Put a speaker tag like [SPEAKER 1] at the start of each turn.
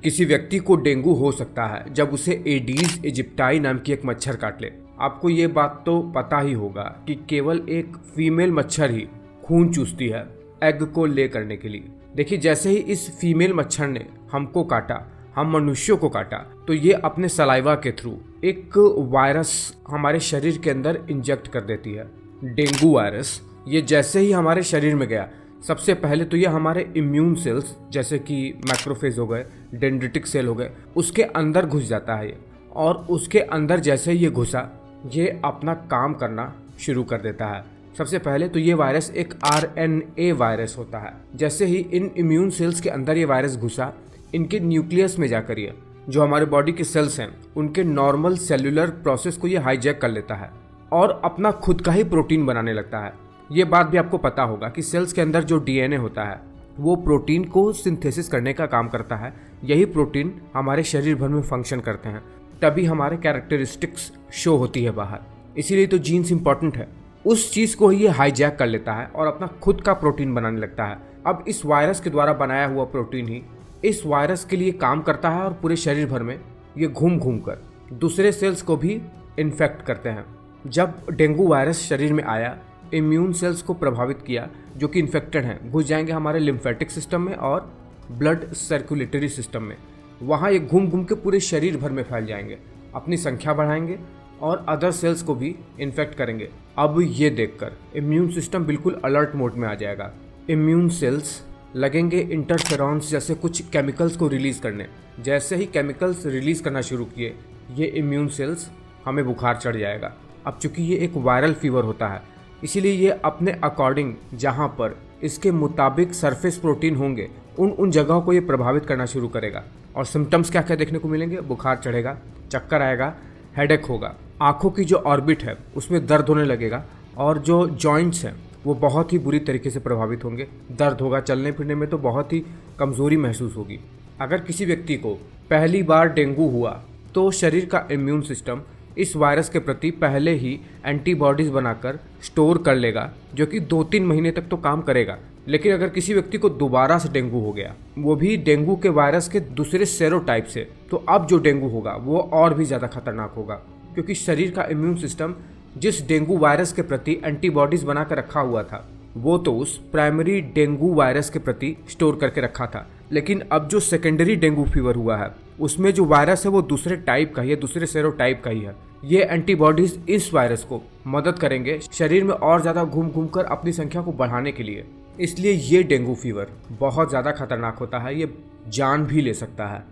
[SPEAKER 1] किसी व्यक्ति को डेंगू हो सकता है जब उसे एडीज इजिप्टाई नाम की एक मच्छर काट ले। आपको ये बात तो पता ही होगा कि केवल एक फीमेल मच्छर ही खून चूसती है एग को ले करने के लिए। देखिए, जैसे ही इस फीमेल मच्छर ने हमको काटा, हम मनुष्यों को काटा, तो ये अपने सलाइवा के थ्रू एक वायरस हमारे शरीर के अंदर इंजेक्ट कर देती है। डेंगू वायरस ये जैसे ही हमारे शरीर में गया, सबसे पहले तो ये हमारे इम्यून सेल्स जैसे कि मैक्रोफेज हो गए, डेंड्रिटिक सेल हो गए, उसके अंदर घुस जाता है ये। और उसके अंदर जैसे ही ये घुसा, ये अपना काम करना शुरू कर देता है। सबसे पहले तो ये वायरस एक RNA वायरस होता है। जैसे ही इन इम्यून सेल्स के अंदर ये वायरस घुसा, इनके न्यूक्लियस में जाकर ये जो हमारे बॉडी के सेल्स हैं, उनके नॉर्मल सेलुलर प्रोसेस को ये हाईजैक कर लेता है और अपना खुद का ही प्रोटीन बनाने लगता है। ये बात भी आपको पता होगा कि सेल्स के अंदर जो DNA होता है वो प्रोटीन को सिंथेसिस करने का काम करता है। यही प्रोटीन हमारे शरीर भर में फंक्शन करते हैं, तभी हमारे कैरेक्टरिस्टिक्स शो होती है बाहर। इसीलिए तो जीन्स इंपॉर्टेंट है। उस चीज़ को ही ये हाईजैक कर लेता है और अपना खुद का प्रोटीन बनाने लगता है। अब इस वायरस के द्वारा बनाया हुआ प्रोटीन ही इस वायरस के लिए काम करता है और पूरे शरीर भर में ये घूम घूम कर दूसरे सेल्स को भी इन्फेक्ट करते हैं। जब डेंगू वायरस शरीर में आया, इम्यून सेल्स को प्रभावित किया जो कि इन्फेक्टेड हैं, घुस जाएंगे हमारे लिम्फेटिक सिस्टम में और ब्लड सर्कुलेटरी सिस्टम में। वहाँ ये घूम घूम के पूरे शरीर भर में फैल जाएंगे, अपनी संख्या बढ़ाएंगे और अदर सेल्स को भी इन्फेक्ट करेंगे। अब ये देखकर इम्यून सिस्टम बिल्कुल अलर्ट मोड में आ जाएगा। इम्यून सेल्स लगेंगे इंटरफेरॉन्स जैसे कुछ केमिकल्स को रिलीज़ करने। जैसे ही केमिकल्स रिलीज़ करना शुरू किए, ये इम्यून सेल्स हमें बुखार चढ़ जाएगा। अब चूंकि ये एक वायरल फीवर होता है, इसीलिए ये अपने अकॉर्डिंग जहाँ पर इसके मुताबिक सरफेस प्रोटीन होंगे, उन जगहों को ये प्रभावित करना शुरू करेगा। और सिम्टम्स क्या क्या देखने को मिलेंगे? बुखार चढ़ेगा, चक्कर आएगा, हेडेक होगा, आँखों की जो ऑर्बिट है उसमें दर्द होने लगेगा और जो जॉइंट्स हैं वो बहुत ही बुरी तरीके से प्रभावित होंगे। दर्द होगा, चलने फिरने में तो बहुत ही कमज़ोरी महसूस होगी। अगर किसी व्यक्ति को पहली बार डेंगू हुआ तो शरीर का इम्यून सिस्टम इस वायरस के प्रति पहले ही एंटीबॉडीज़ बनाकर स्टोर कर लेगा, जो कि 2-3 महीने तक तो काम करेगा। लेकिन अगर किसी व्यक्ति को दोबारा से डेंगू हो गया, वो भी डेंगू के वायरस के दूसरे सेरोटाइप से, तो अब जो डेंगू होगा वो और भी ज़्यादा खतरनाक होगा, क्योंकि शरीर का इम्यून सिस्टम जिस डेंगू वायरस के प्रति एंटीबॉडीज़ बना कर रखा हुआ था, वो तो उस प्राइमरी डेंगू वायरस के प्रति स्टोर करके रखा था। लेकिन अब जो सेकेंडरी डेंगू फीवर हुआ है, उसमें जो वायरस है वो दूसरे टाइप का ही है, दूसरे सेरोटाइप का ही है। ये एंटीबॉडीज़ इस वायरस को मदद करेंगे शरीर में और ज़्यादा घूम घूम कर अपनी संख्या को बढ़ाने के लिए। इसलिए ये डेंगू फीवर बहुत ज़्यादा खतरनाक होता है, ये जान भी ले सकता है।